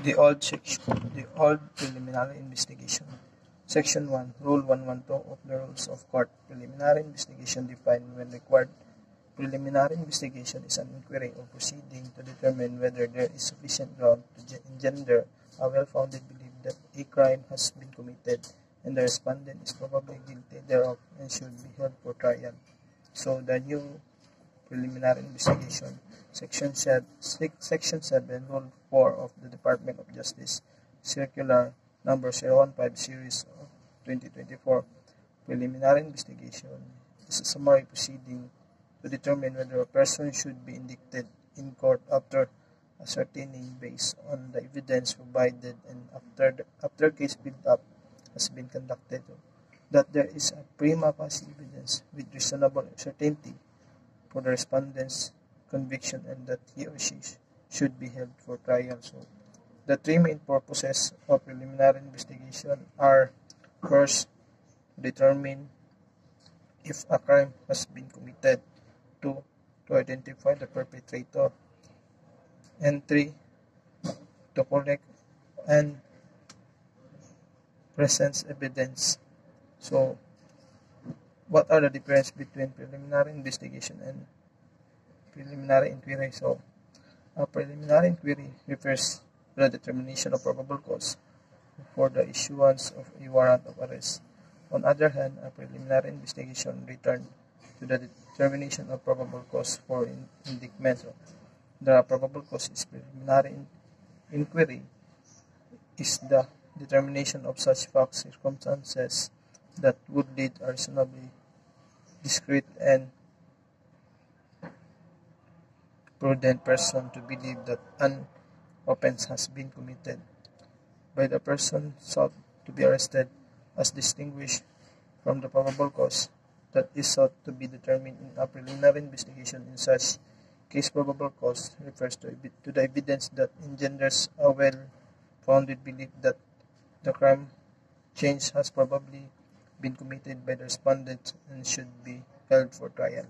The old preliminary investigation. Section 1, Rule 112 of the Rules of Court. Preliminary investigation defined when required. Preliminary investigation is an inquiry or proceeding to determine whether there is sufficient ground to engender a well-founded belief that a crime has been committed and the respondent is probably guilty thereof and should be held for trial. So the new preliminary investigation, Section 7, Rule 4 of the Department of Justice, Circular Number 015 Series of 2024, preliminary investigation is a summary proceeding to determine whether a person should be indicted in court after ascertaining based on the evidence provided and after case build-up has been conducted that there is a prima facie evidence with reasonable certainty for the respondent's conviction and that he or she should be held for trial. So, the three main purposes of preliminary investigation are: first, determine if a crime has been committed; two, to identify the perpetrator; and three, to collect and present evidence. So, what are the difference between preliminary investigation and preliminary inquiry? So, a preliminary inquiry refers to the determination of probable cause for the issuance of a warrant of arrest. On the other hand, a preliminary investigation returns to the determination of probable cause for indictment. So, the probable cause is preliminary inquiry is the determination of such facts, circumstances that would lead a reasonably discreet and prudent person to believe that an offense has been committed by the person sought to be arrested, as distinguished from the probable cause that is sought to be determined in a preliminary investigation. In such case, probable cause refers to the evidence that engenders a well-founded belief that the crime charged has probably been committed by the respondent and should be held for trial.